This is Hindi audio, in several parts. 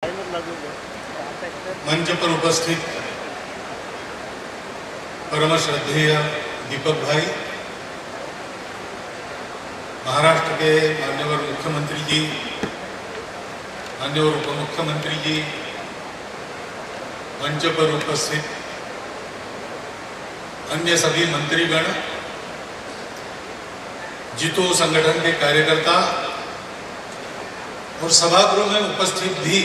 मंच पर उपस्थित परम श्रद्धेय दीपक भाई, महाराष्ट्र के माननीय मुख्यमंत्री जी, माननीय उप मुख्यमंत्री जी, मंच पर उपस्थित अन्य सभी मंत्रीगण, जितो संगठन के कार्यकर्ता और सभागृह में उपस्थित भी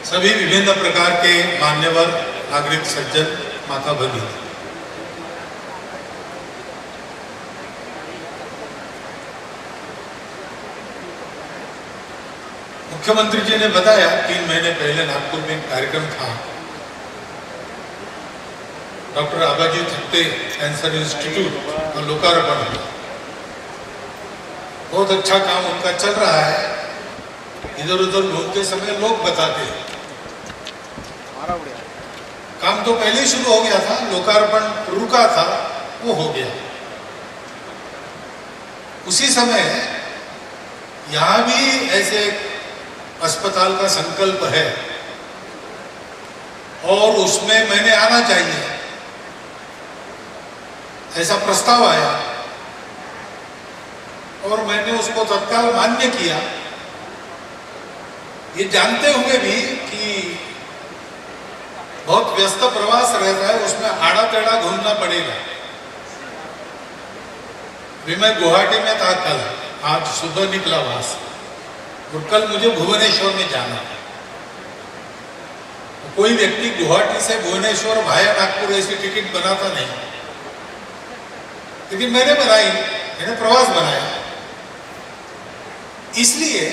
सभी विभिन्न प्रकार के मान्यवर नागरिक सज्जन, माता भगिनी, मुख्यमंत्री जी ने बताया 3 महीने पहले नागपुर में एक कार्यक्रम था। Doctor Abaji Thatte cancer institute का लोकार्पण हुआ। बहुत अच्छा काम उनका चल रहा है। इधर उधर घूमते समय लोग बताते हैं, काम तो पहले ही शुरू हो गया था, लोकार्पण रुका था, वो हो गया। उसी समय यहां भी ऐसे अस्पताल का संकल्प है और उसमें मैंने आना चाहिए, ऐसा प्रस्ताव आया और मैंने उसको तत्काल मान्य किया, ये जानते हुए भी कि बहुत व्यस्त प्रवास रहता है, उसमें आड़ा टेढ़ा घूमना पड़ेगा। भी मैं गुवाहाटी में था कल, आज सुबह निकला वहां से, और कल मुझे भुवनेश्वर में जाना है। कोई व्यक्ति गुवाहाटी से भुवनेश्वर भाया नागपुर ऐसी टिकट बनाता नहीं, लेकिन मैंने बनाई, मैंने प्रवास बनाया इसलिए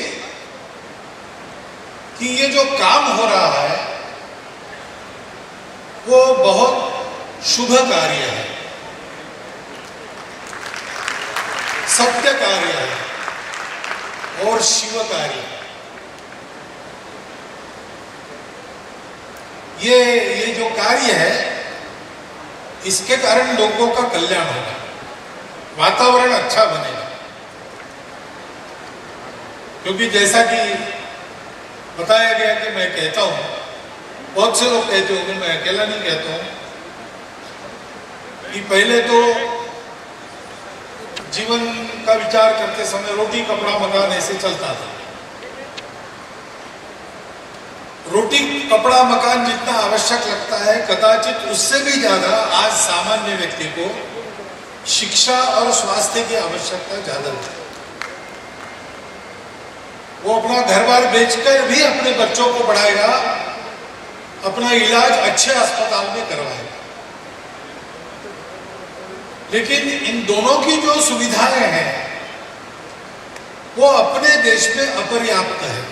कि ये जो काम हो रहा है वो बहुत शुभ कार्य है, सत्य कार्य है और शिव कार्य। ये जो कार्य है, इसके कारण लोगों का कल्याण होगा, वातावरण अच्छा बनेगा। क्योंकि जैसा कि बताया गया कि मैं कहता हूं, बहुत से लोग कहते होंगे, मैं अकेला नहीं कहता हूं, कि पहले तो जीवन का विचार करते समय रोटी कपड़ा मकान ऐसे चलता था। रोटी कपड़ा मकान जितना आवश्यक लगता है, कदाचित उससे भी ज्यादा आज सामान्य व्यक्ति को शिक्षा और स्वास्थ्य की आवश्यकता ज्यादा है। वो अपना घर बार बेचकर भी अपने बच्चों को पढ़ाएगा, अपना इलाज अच्छे अस्पताल में करवाएगा। लेकिन इन दोनों की जो सुविधाएं हैं वो अपने देश में अपर्याप्त है।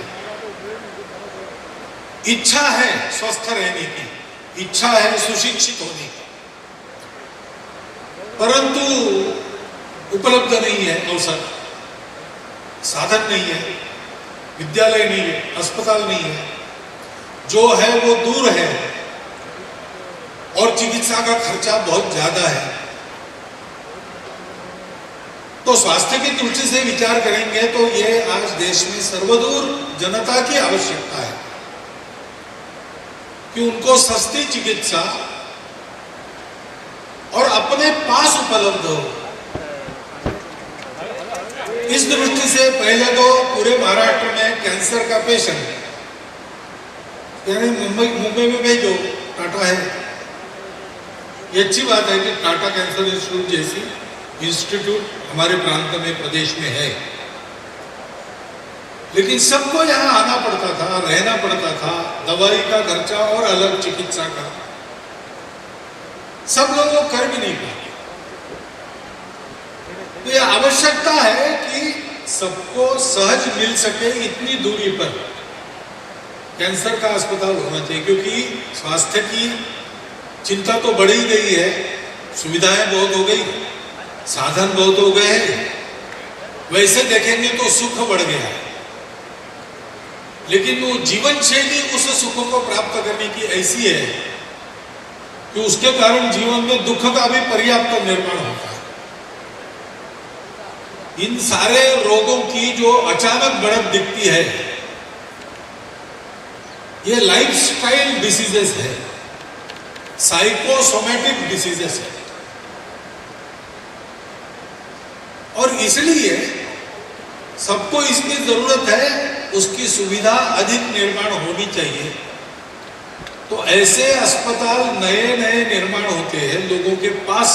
इच्छा है स्वस्थ रहने की, इच्छा है सुशिक्षित होने की, परंतु उपलब्ध नहीं है अवसर, साधन नहीं है, विद्यालय नहीं है, अस्पताल नहीं है, जो है वो दूर है और चिकित्सा का खर्चा बहुत ज्यादा है। तो स्वास्थ्य की दृष्टि से विचार करेंगे तो ये आज देश में सर्वदूर जनता की आवश्यकता है कि उनको सस्ती चिकित्सा और अपने पास उपलब्ध हो। इस दृष्टि से पहले तो पूरे महाराष्ट्र में कैंसर का पेशेंट यानी मुंबई में भेजो, टाटा है। ये अच्छी बात है कि टाटा कैंसर इंस्टीट्यूट जैसी इंस्टीट्यूट हमारे प्रांत में, प्रदेश में है, लेकिन सबको यहाँ आना पड़ता था, रहना पड़ता था, दवाई का खर्चा और अलग चिकित्सा का, सब लोग कर भी नहीं पाते। तो यह आवश्यकता है कि सबको सहज मिल सके इतनी दूरी पर कैंसर का अस्पताल होना चाहिए, क्योंकि स्वास्थ्य की चिंता तो बढ़ ही गई है, सुविधाएं बहुत हो गई, साधन बहुत हो गए हैं। वैसे देखेंगे तो सुख बढ़ गया, लेकिन वो जीवन शैली उस सुख को प्राप्त करने की ऐसी है कि उसके कारण जीवन में दुख का भी पर्याप्त निर्माण होता है। इन सारे रोगों की जो अचानक बढ़त दिखती है ये लाइफस्टाइल डिसीजेस है, साइकोसोमेटिक डिसीजेस है, और इसलिए सबको इसकी जरूरत है, उसकी सुविधा अधिक निर्माण होनी चाहिए। तो ऐसे अस्पताल नए नए निर्माण होते हैं, लोगों के पास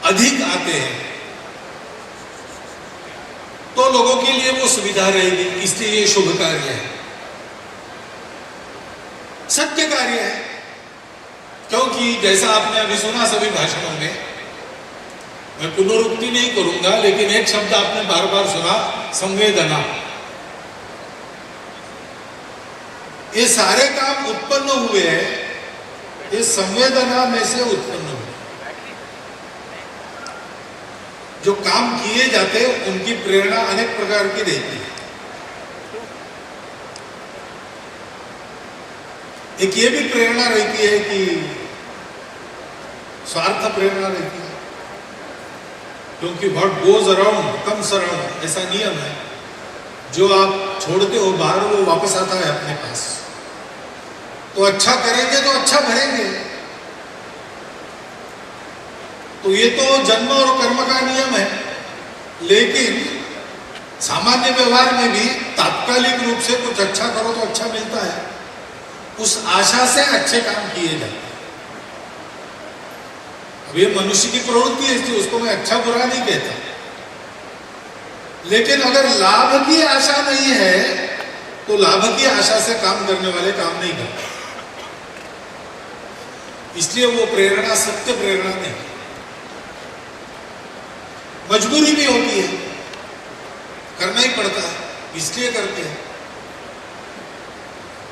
अधिक आते हैं, तो लोगों के लिए वो सुविधा रहेगी। इसलिए ये शुभ कार्य है, सत्य कार्य है। क्योंकि जैसा आपने अभी सुना सभी भाषणों में, मैं पुनरुक्ति नहीं करूंगा, लेकिन एक शब्द आपने बार बार सुना, संवेदना। ये सारे काम उत्पन्न हुए हैं, ये संवेदना में से उत्पन्न हुए। जो काम किए जाते हैं उनकी प्रेरणा अनेक प्रकार की रहती है। एक ये भी प्रेरणा रहती है कि स्वार्थ प्रेरणा रहती है, क्योंकि what goes around comes around, ऐसा नियम है। जो आप छोड़ते हो बाहर, वो वापस आता है अपने पास। तो अच्छा करेंगे तो अच्छा भरेंगे। तो ये तो जन्म और कर्म का नियम है, लेकिन सामान्य व्यवहार में भी तात्कालिक रूप से कुछ अच्छा करो तो अच्छा मिलता है, उस आशा से अच्छे काम किए जाते हैं। अब ये मनुष्य की प्रवृत्ति है, इसलिए उसको मैं अच्छा बुरा नहीं कहता, लेकिन अगर लाभ की आशा नहीं है तो लाभ की आशा से काम करने वाले काम नहीं करते। इसलिए वो प्रेरणा सत्य प्रेरणा नहीं, मजबूरी भी होती है, करना ही पड़ता है, इसलिए करते हैं।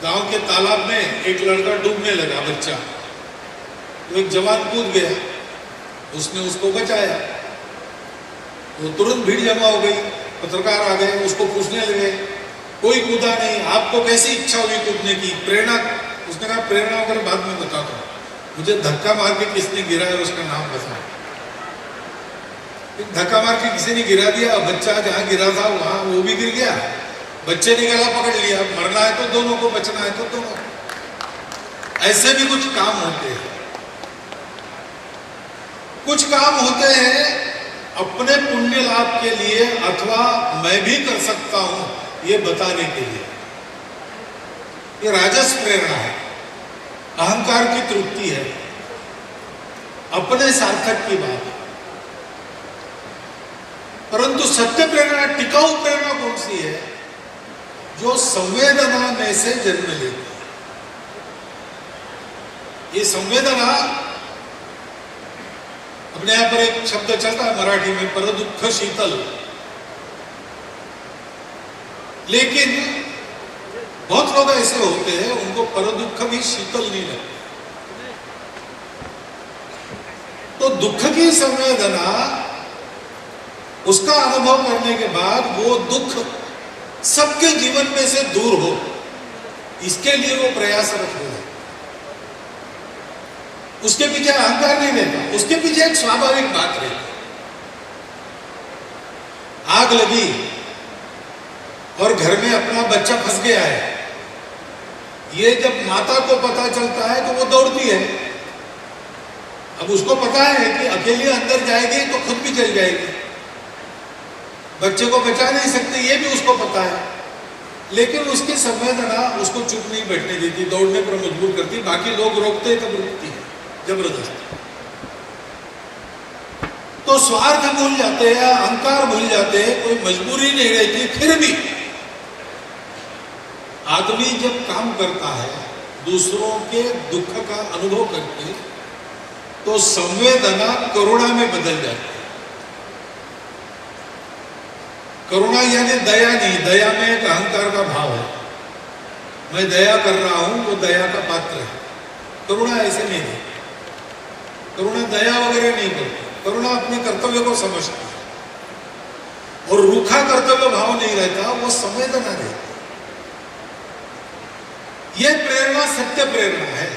गांव के तालाब में एक लड़का डूबने लगा, बच्चा, तो एक जवान कूद गया, उसने उसको बचाया। वो तुरंत भीड़ जमा हो गई, पत्रकार आ गए, उसको पूछने लगे, कोई कूदा नहीं, आपको कैसी इच्छा हुई कूदने की, प्रेरणा? उसने कहा प्रेरणा अगर बाद में बताता हूं, मुझे धक्का मार के किसने गिराया उसका नाम बताओ। धक्का मार के किसी ने गिरा दिया, बच्चा जहां गिरा था वहां वो भी गिर गया, बच्चे ने गला पकड़ लिया। मरना है तो दोनों को, बचना है तो दोनों को। ऐसे भी कुछ काम होते हैं, कुछ काम होते हैं अपने पुण्य लाभ के लिए, अथवा मैं भी कर सकता हूं ये बताने के लिए। ये राजस प्रेरणा है, अहंकार की तृप्ति है, अपने सार्थक की बात है। परंतु सत्य प्रेरणा, टिकाऊ प्रेरणा कौन सी है? जो संवेदना में से जन्म लेती है। ये संवेदना, अपने यहां पर एक शब्द चलता है मराठी में, पर दुख शीतल, लेकिन बहुत लोग ऐसे होते हैं उनको पर दुख भी शीतल नहीं लगता। तो दुख की संवेदना, उसका अनुभव करने के बाद वो दुख सबके जीवन में से दूर हो, इसके लिए वो प्रयासरत हो जाए। उसके पीछे अहंकार नहीं रहता, उसके पीछे एक स्वाभाविक बात रहती। आग लगी और घर में अपना बच्चा फंस गया है, ये जब माता को पता चलता है तो वो दौड़ती है। अब उसको पता है कि अकेले अंदर जाएगी तो खुद भी जल जाएगी, बच्चे को बचा नहीं सकते, ये भी उसको पता है, लेकिन उसकी संवेदना उसको चुप नहीं बैठने देती, दौड़ने पर मजबूर करती। बाकी लोग रोकते तब रुकती है जबरदस्ती। तो स्वार्थ भूल जाते हैं, अहंकार भूल जाते हैं, कोई मजबूरी नहीं रहती। फिर भी आदमी जब काम करता है दूसरों के दुख का अनुभव करके, तो संवेदना करुणा में बदल जाती है। करुणा यानी दया नहीं, दया में एक अहंकार का भाव है, मैं दया कर रहा हूं, वो दया का पात्र है। करुणा ऐसे नहीं है, करुणा दया वगैरह नहीं करती, करुणा अपने कर्तव्य को समझती है और रूखा कर्तव्य भाव नहीं रहता, वो संवेदना रहती। यह प्रेरणा सत्य प्रेरणा है।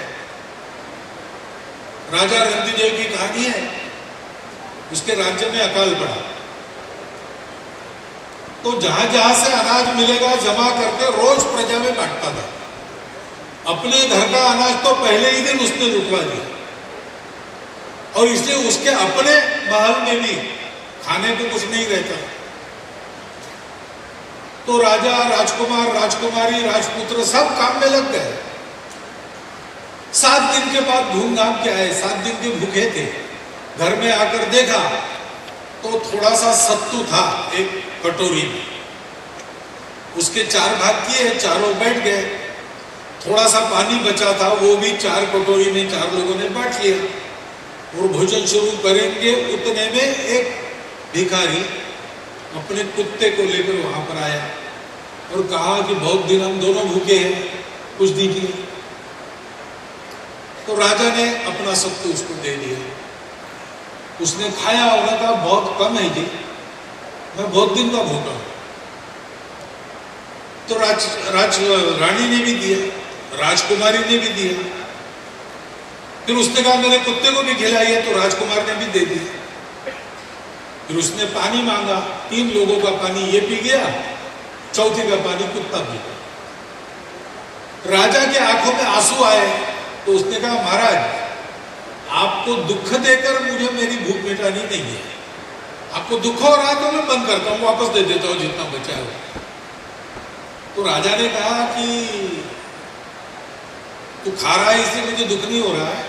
राजा रंतिदेव की कहानी है, उसके राज्य में अकाल पड़ा, तो जहां जहां से अनाज मिलेगा जमा करके रोज प्रजा में बांटता था। अपने घर का अनाज तो पहले ही दिन उसने लुटवा दिया, और इसलिए उसके अपने महल में भी खाने को कुछ नहीं रहता। तो राजा, राजकुमार, राजकुमारी, राजपुत्र सब काम में लग गए। 7 दिन के बाद घूम-घाम के आए, 7 दिन के भूखे थे। घर में आकर देखा तो थोड़ा सा सत्तू था एक कटोरी में, उसके 4 भाग किए, चारों बैठ गए। थोड़ा सा पानी बचा था, वो भी 4 कटोरी में 4 लोगों ने बांट लिया। और भोजन शुरू करेंगे उतने में एक भिखारी अपने कुत्ते को लेकर वहां पर आया और कहा कि बहुत दिन हम दोनों भूखे हैं, कुछ दीजिए। तो राजा ने अपना सत्तू उसको दे दिया। उसने खाया और कहा बहुत कम है जी, मैं बहुत दिन का भूखा हूं। तो रानी ने भी दिया, राजकुमारी ने भी दिया। फिर उसने कहा मेरे कुत्ते को भी खिलाइए, तो राजकुमार ने भी दे दिया। फिर उसने पानी मांगा, 3 लोगों का पानी ये पी गया, चौथे का पानी कुत्ता पी गया। राजा के आंखों में आंसू आए तो उसने कहा महाराज, आपको दुख देकर मुझे मेरी भूख मिटानी नहीं है। आपको दुख हो रहा तो मैं बंद करता हूं, वापस दे देता हूं जितना बचा है। तो राजा ने कहा कि तू खा रहा है इसलिए मुझे दुख नहीं हो रहा है,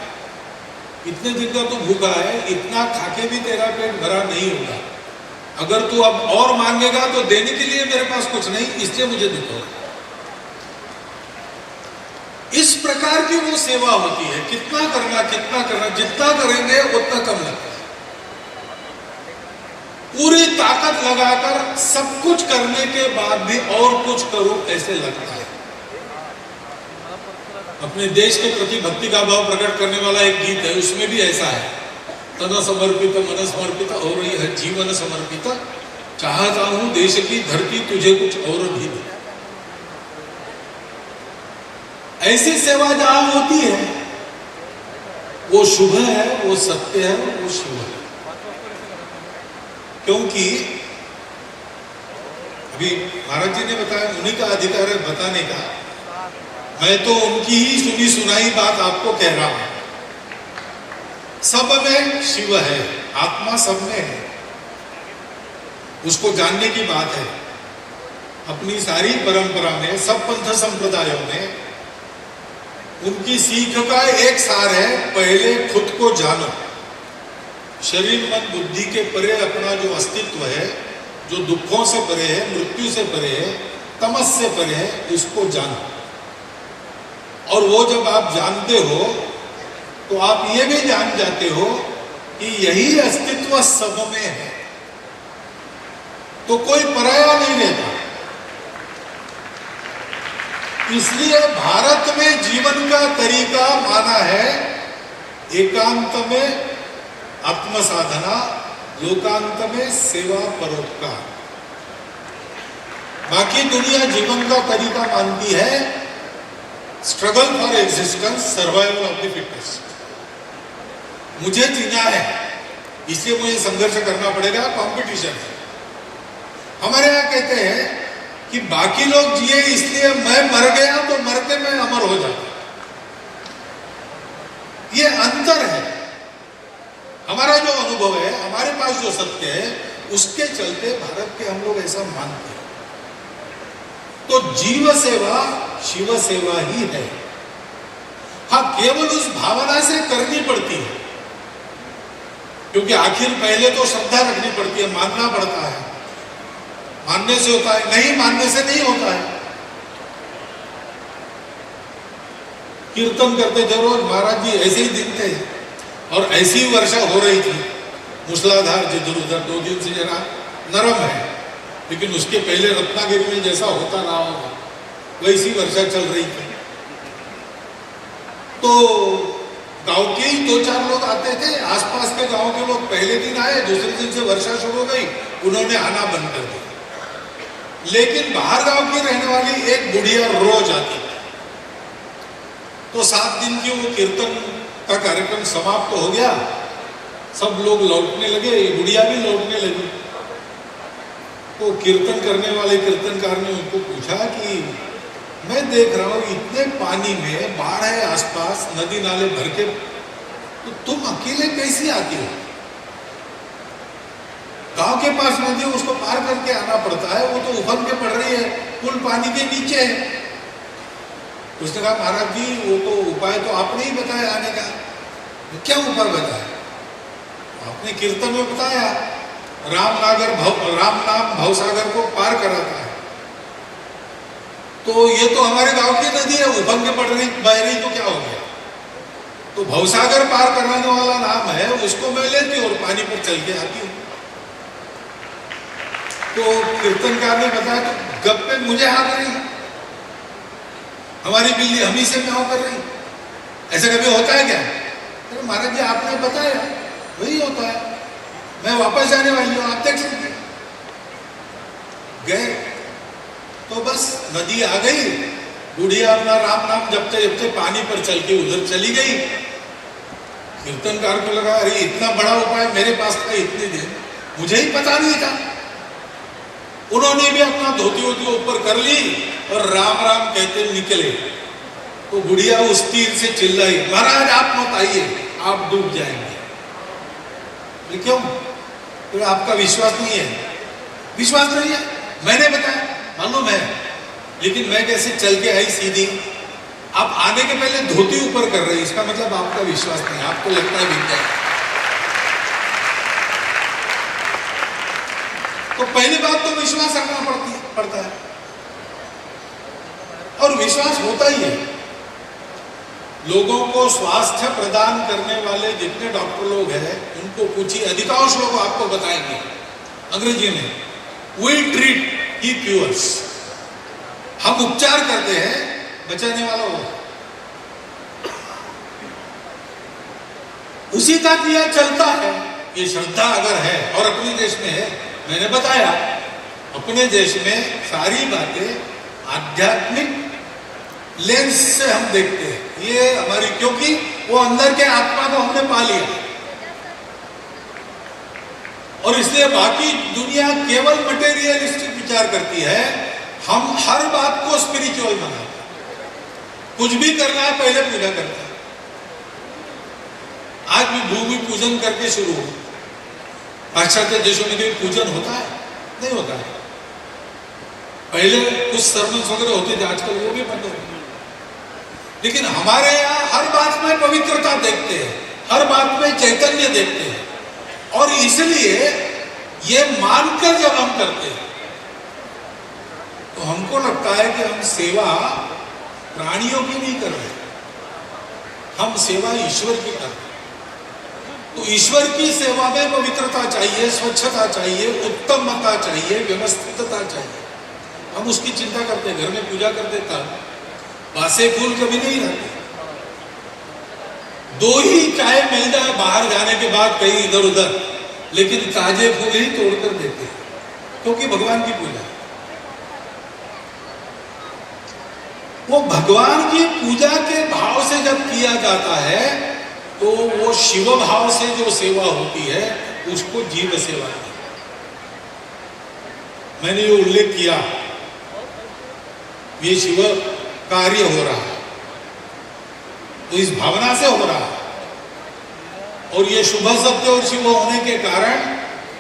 इतने दिन का तू भूखा है, इतना खाके भी तेरा पेट भरा नहीं होगा। अगर तू अब और मांगेगा तो देने के लिए मेरे पास कुछ नहीं, इसलिए मुझे दुख हो रहा है। इस प्रकार की वो सेवा होती है। कितना करना, जितना करेंगे उतना कम लगता है। पूरी ताकत लगाकर सब कुछ करने के बाद भी और कुछ करो ऐसे लगता है। अपने देश के प्रति भक्ति का भाव प्रकट करने वाला एक गीत है, उसमें भी ऐसा है, तन समर्पित मन समर्पित हो रही है जीवन समर्पित, चाहता हूं देश की धरती तुझे कुछ और भी दे। ऐसी सेवा जहां होती है वो शुभ है, वो सत्य है, वो शिव है। क्योंकि अभी महाराज जी ने बताया, उन्हीं का अधिकार है बताने का, मैं तो उनकी ही सुनी सुनाई बात आपको कह रहा हूं। सब में शिव है, आत्मा सब में है, उसको जानने की बात है। अपनी सारी परंपरा में, सब पंथ संप्रदायों में उनकी सीख का एक सार है, पहले खुद को जानो। शरीर मन बुद्धि के परे अपना जो अस्तित्व है, जो दुखों से परे है, मृत्यु से परे है, तमस से परे है, उसको जानो। और वो जब आप जानते हो तो आप ये भी जान जाते हो कि यही अस्तित्व सब में है, तो कोई पराया नहीं रहता। इसलिए भारत में जीवन का तरीका माना है एकांत में आत्म साधना, लोकांत में सेवा परोपकार। बाकी दुनिया जीवन का तरीका मानती है struggle for existence, survival of the fittest. मुझे जीना है इसलिए मुझे संघर्ष करना पड़ेगा, कंपटीशन है। हमारे यहां कहते हैं कि बाकी लोग जिए इसलिए मैं मर गया तो मरते मैं अमर हो जाता। ये अंतर है। हमारा जो अनुभव है, हमारे पास जो सत्य है, उसके चलते भारत के हम लोग ऐसा मानते हैं। तो जीव सेवा शिव सेवा ही है। हाँ, केवल उस भावना से करनी पड़ती है, क्योंकि आखिर पहले तो श्रद्धा रखनी पड़ती है, मानना पड़ता है। मानने से होता है, नहीं मानने से नहीं होता है। कीर्तन करते थे रोज महाराज जी, ऐसे ही दिन थे और ऐसी वर्षा हो रही थी, मूसलाधार जिधर उधर। 2 दिन से जरा नरम है, लेकिन उसके पहले रत्नागिरी में जैसा होता रहा होगा वैसी वर्षा चल रही थी। तो गांव के ही 2-4 लोग आते थे, आसपास के गांव के लोग पहले दिन आए, दूसरे दिन से वर्षा शुरू हो गई, उन्होंने आना बंद कर दिया। लेकिन बाहर गांव की रहने वाली एक बुढ़िया रोज आती थी। तो 7 दिन की वो कीर्तन का कार्यक्रम समाप्त हो गया, सब लोग लौटने लगे, बुढ़िया भी लौटने लगी। तो कीर्तन करने वाले कीर्तनकार ने उनको पूछा कि मैं देख रहा हूं इतने पानी में, बाढ़ है आसपास, नदी नाले भर के, तो तुम अकेले कैसे आती हो? गांव के पास नदी, उसको पार करके आना पड़ता है, वो तो उफन के पड़ रही है, पुल पानी के नीचे है। उसने कहा महाराज जी वो तो उपाय तो आपने ही बताया आने का। क्या उपाय बताया? आपने कीर्तन में बताया, राम नाम भवसागर को पार कराता है। तो ये तो हमारे गांव की नदी है, उफन के पड़ रही बह रही, तो क्या हो गया? तो भवसागर पार कराने वाला नाम है, उसको मैं लेती हूँ और पानी पर चल के आती हूँ। तो कीर्तनकार ने बताया तो गप्पे मुझे हाथ रही, हमारी बिल्ली हम ही से म्याऊं कर रही, ऐसा कभी होता है क्या? तो महाराज जी आपने बताया वही होता है, मैं वापस जाने वाली हूँ, आप देख सकते। गए तो बस नदी आ गई, बुढ़िया अपना राम नाम जपते जपते पानी पर चल के उधर चली गई। कीर्तनकार को लगा अरे इतना बड़ा उपाय मेरे पास था इतने दिन, मुझे ही पता नहीं था। उन्होंने भी अपना धोती वोती ऊपर कर ली और राम राम कहते निकले। तो बुढ़िया उस तीर से चिल्लाई, महाराज आप मत आइए, आप डूब जाएंगे। क्यों? तो आपका विश्वास नहीं है। विश्वास नहीं है, मैंने बताया, मालूम है, लेकिन मैं कैसे चल के आई सीधी, आप आने के पहले धोती ऊपर कर रही, इसका मतलब आपका विश्वास नहीं, आपको लगता है विद्या। तो पहली बात तो विश्वास रखना पड़ता है, और विश्वास होता ही है। लोगों को स्वास्थ्य प्रदान करने वाले जितने डॉक्टर लोग हैं उनको पूछिए, अधिकांश लोग आपको बताएंगे अंग्रेजी में, वी ट्रीट ही क्यूअर्स, हम उपचार करते हैं, बचाने वाला वो। उसी का किया चलता है। ये श्रद्धा अगर है, और अपने देश में है, मैंने बताया अपने देश में सारी बातें आध्यात्मिक लेंस से हम देखते हैं, ये हमारी, क्योंकि वो अंदर के आत्मा को हमने पा लिया, और इसलिए बाकी दुनिया केवल मटेरियलिस्टिक विचार करती है, हम हर बात को स्पिरिचुअल बनाते हैं। कुछ भी करना है पहले पूजा करते हैं। आज भी भूमि पूजन करके शुरू हो, पाश्चात्य देशों में भी पूजन होता है? नहीं होता है। पहले कुछ सर्मन्स वगैरह होते थे, आजकल वो भी बंद हो गए। लेकिन हमारे यहाँ हर बात में पवित्रता देखते हैं, हर बात में चैतन्य देखते हैं, और इसलिए ये मानकर जब हम करते हैं तो हमको लगता है कि हम सेवा प्राणियों की नहीं कर रहे, हम सेवा ईश्वर की कर रहे हैं। तो ईश्वर की सेवा में पवित्रता चाहिए, स्वच्छता चाहिए, उत्तमता चाहिए, व्यवस्थितता चाहिए। हम उसकी चिंता करते हैं, घर में पूजा करते तब बासे फूल कभी नहीं रहते। दो ही चाय मिल जाए बाहर जाने के बाद कहीं इधर उधर, लेकिन ताजे फूल ही तोड़कर देते हैं, क्योंकि भगवान की पूजा। वो भगवान की पूजा के भाव से जब किया जाता है तो वो शिव भाव से जो सेवा होती है उसको जीव सेवा है। मैंने ये उल्लेख किया, ये शिव कार्य हो रहा है तो इस भावना से हो रहा है, और ये शुभ सत्य और शिव होने के कारण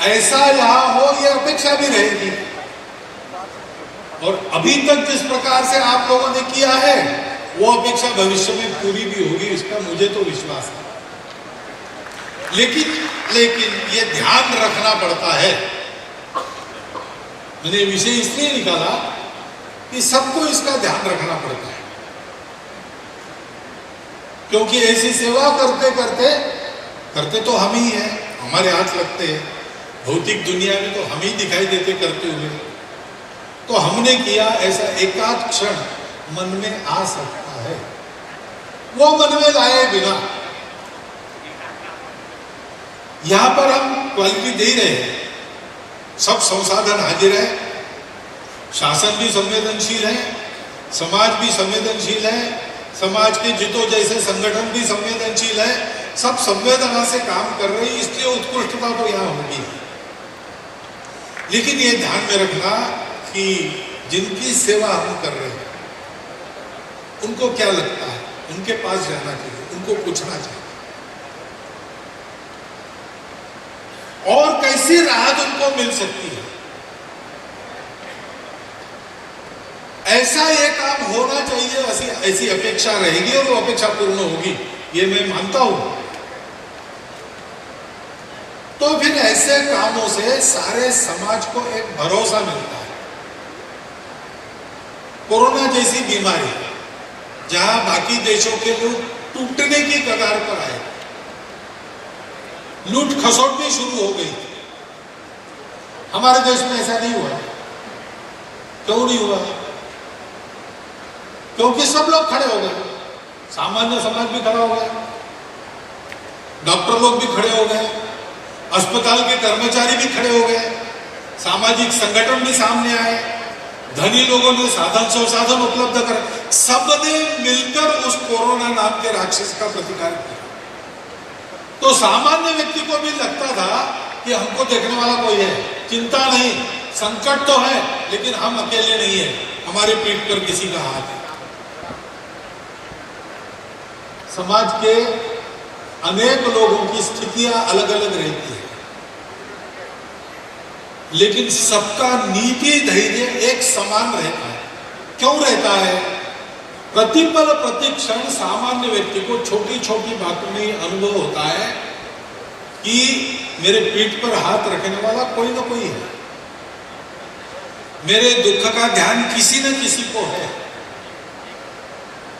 ऐसा यहां हो, ये अपेक्षा भी रहेगी। और अभी तक जिस प्रकार से आप लोगों ने किया है वो अपेक्षा भविष्य में पूरी भी होगी, इसका मुझे तो विश्वास है। लेकिन ये ध्यान रखना पड़ता है। मैंने विषय इसलिए निकाला कि सबको इसका ध्यान रखना पड़ता है, क्योंकि ऐसी सेवा करते करते तो हम ही हैं, हमारे हाथ लगते हैं। भौतिक दुनिया में तो हम ही दिखाई देते करते हुए, तो हमने किया ऐसा एकाध क्षण मन में आ सकता है, वो मन में लाए बिना यहां पर हम क्वालिटी दे रहे हैं, सब संसाधन हाजिर है, शासन भी संवेदनशील है, समाज भी संवेदनशील है, समाज के जितो जैसे संगठन भी संवेदनशील है, सब संवेदना से काम कर रही, इसलिए उत्कृष्टता तो यहां होगी। लेकिन ये ध्यान में रखना कि जिनकी सेवा हम कर रहे हैं उनको क्या लगता है, उनके पास जाना चाहिए, उनको पूछना चाहिए और कैसी राहत उनको मिल सकती है। ऐसा ये काम होना चाहिए, ऐसी अपेक्षा रहेगी और वो अपेक्षा पूर्ण होगी, ये मैं मानता हूं। तो फिर ऐसे कामों से सारे समाज को एक भरोसा मिलता है। कोरोना जैसी बीमारी जहां बाकी देशों के लोग टूटने की कगार पर आए, लूट खसोट भी शुरू हो गई, हमारे देश में ऐसा नहीं हुआ। क्यों नहीं हुआ? क्योंकि सब लोग खड़े हो गए, सामान्य समाज भी खड़ा हो गया, डॉक्टर लोग भी खड़े हो गए, अस्पताल के कर्मचारी भी खड़े हो गए, सामाजिक संगठन भी सामने आए, धनी लोगों ने साधन संसाधन उपलब्ध कर, सबने मिलकर उस कोरोना नाम के राक्षस का प्रतिकार किया। तो सामान्य व्यक्ति को भी लगता था कि हमको देखने वाला कोई है, चिंता नहीं, संकट तो है लेकिन हम अकेले नहीं है, हमारे पीठ पर किसी का हाथ है। समाज के अनेक लोगों की स्थितियां अलग अलग रहती है, लेकिन सबका नीति धैर्य एक समान रहता है। क्यों रहता है? प्रतिपल प्रतिक्षण सामान्य व्यक्ति को छोटी छोटी बातों में अनुभव होता है कि मेरे पीठ पर हाथ रखने वाला कोई ना कोई है, मेरे दुख का ध्यान किसी न किसी को है,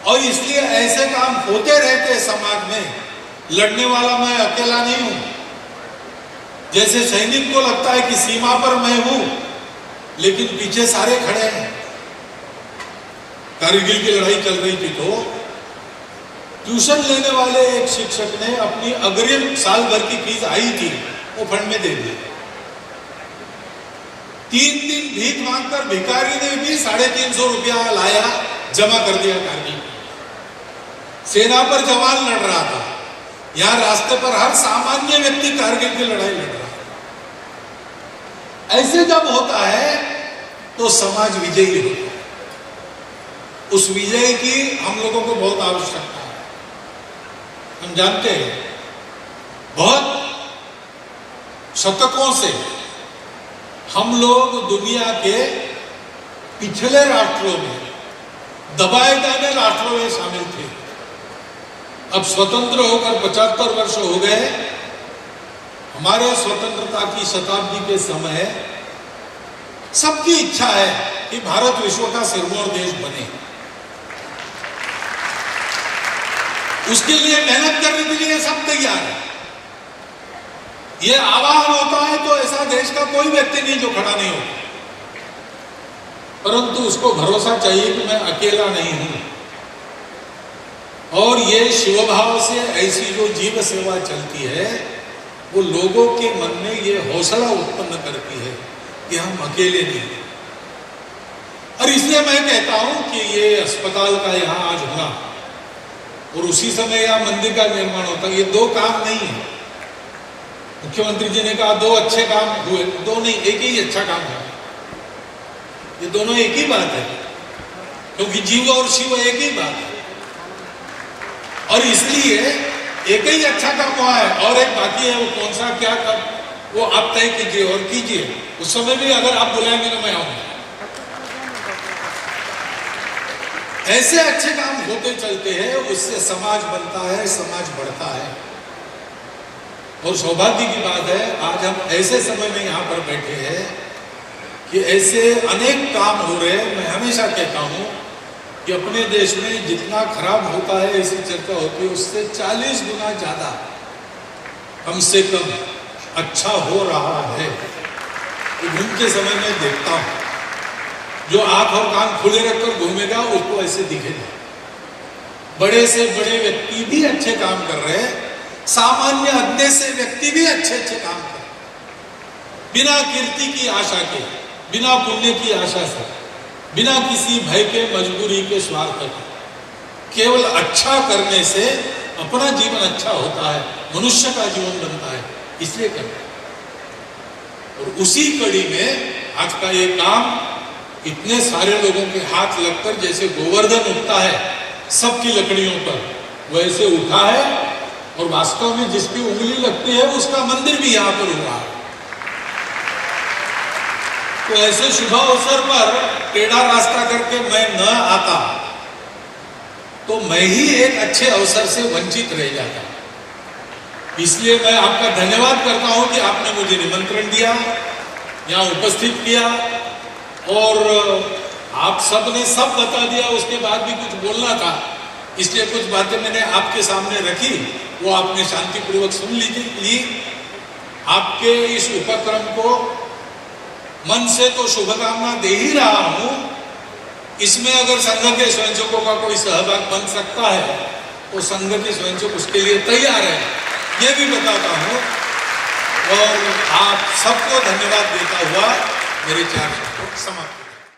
और इसलिए ऐसे काम होते रहते समाज में। लड़ने वाला मैं अकेला नहीं हूं, जैसे सैनिक को लगता है कि सीमा पर मैं हूं लेकिन पीछे सारे खड़े हैं। कारगिल की लड़ाई चल रही थी तो ट्यूशन लेने वाले एक शिक्षक ने अपनी अग्रिम साल भर की फीस आई थी वो फंड में दे दी। 3 दिन भीख मांगकर भिखारी ने भी 350 रुपया लाया, जमा कर दिया कारगिल। सेना पर जवान लड़ रहा था, यहां रास्ते पर हर सामान्य व्यक्ति कारगिल की लड़ाई लड़ रहा है। ऐसे जब होता है तो समाज विजयी होता है। उस विजय की हम लोगों को बहुत आवश्यकता है। हम जानते हैं बहुत शतकों से हम लोग दुनिया के पिछले राष्ट्रों में, दबाए जाने राष्ट्रों में शामिल थे। अब स्वतंत्र होकर 75 वर्ष हो गए। हमारे स्वतंत्रता की शताब्दी के समय सबकी इच्छा है कि भारत विश्व का सिरमौर देश बने। उसके लिए मेहनत करने के लिए सब तैयार है। ये आह्वान होता है तो ऐसा देश का कोई व्यक्ति नहीं जो खड़ा नहीं होता, परंतु उसको भरोसा चाहिए कि मैं अकेला नहीं हूं। और ये शिवभाव से ऐसी जो जीव सेवा चलती है वो लोगों के मन में ये हौसला उत्पन्न करती है कि हम अकेले नहीं। और इसलिए मैं कहता हूं कि ये अस्पताल का यहां आज होना और उसी समय यहां मंदिर का निर्माण होता, ये 2 काम नहीं है। मुख्यमंत्री जी ने कहा 2 अच्छे काम हुए, 2 नहीं, एक ही अच्छा काम है। ये दोनों एक ही बात है, क्योंकि जीव और शिव एक ही बात है। और इसलिए एक ही अच्छा काम हुआ है और एक बाकी है, वो कौन सा क्या कर वो आप तय कीजिए और कीजिए। उस समय भी अगर आप बुलाएंगे तो मैं आऊंगा। ऐसे अच्छे काम होते चलते हैं, उससे समाज बनता है, समाज बढ़ता है। और सौभाग्य की बात है आज हम ऐसे समय में यहां पर बैठे हैं कि ऐसे अनेक काम हो रहे हैं। मैं हमेशा कहता हूं कि अपने देश में जितना खराब होता है, ऐसी चर्चा होती है, उससे 40 गुना ज्यादा कम से कम अच्छा हो रहा है। तो घूमते समय मैं देखता हूं, जो आंख और कान खुले रखकर घूमेगा उसको ऐसे दिखेगा। बड़े से बड़े व्यक्ति भी अच्छे काम कर रहे हैं, सामान्य अज्ञे से व्यक्ति भी अच्छे अच्छे काम कर रहे हैं, बिना कीर्ति की आशा के, बिना पुण्य की आशा से, बिना किसी भय के, मजबूरी के, स्वार्थ के। केवल अच्छा करने से अपना जीवन अच्छा होता है, मनुष्य का जीवन बनता है, इसलिए करते हैं। और उसी कड़ी में आज का ये काम इतने सारे लोगों के हाथ लगकर जैसे गोवर्धन उठता है सबकी लकड़ियों पर, वैसे उठा है और वास्तव में जिसकी उंगली लगती है उसका मंदिर भी यहां पर हुआ है। तो ऐसे शुभ अवसर पर टेढ़ा रास्ता करके मैं न आता तो मैं ही एक अच्छे अवसर से वंचित रह जाता। इसलिए मैं आपका धन्यवाद करता हूं कि आपने मुझे निमंत्रण दिया, यहां उपस्थित किया और आप सब ने सब बता दिया। उसके बाद भी कुछ बोलना था, इसलिए कुछ बातें मैंने आपके सामने रखी, वो आपने शांतिपूर्वक सुन ली। आपके इस उपक्रम को मन से तो शुभकामना दे ही रहा हूं। इसमें अगर संघ के स्वयंसेवकों का कोई सहभाग बन सकता है तो संघ के स्वयंसेवक उसके लिए तैयार है, ये भी बताता हूं। और आप सबको धन्यवाद देता हुआ मेरे 4 शब्दों को समाप्त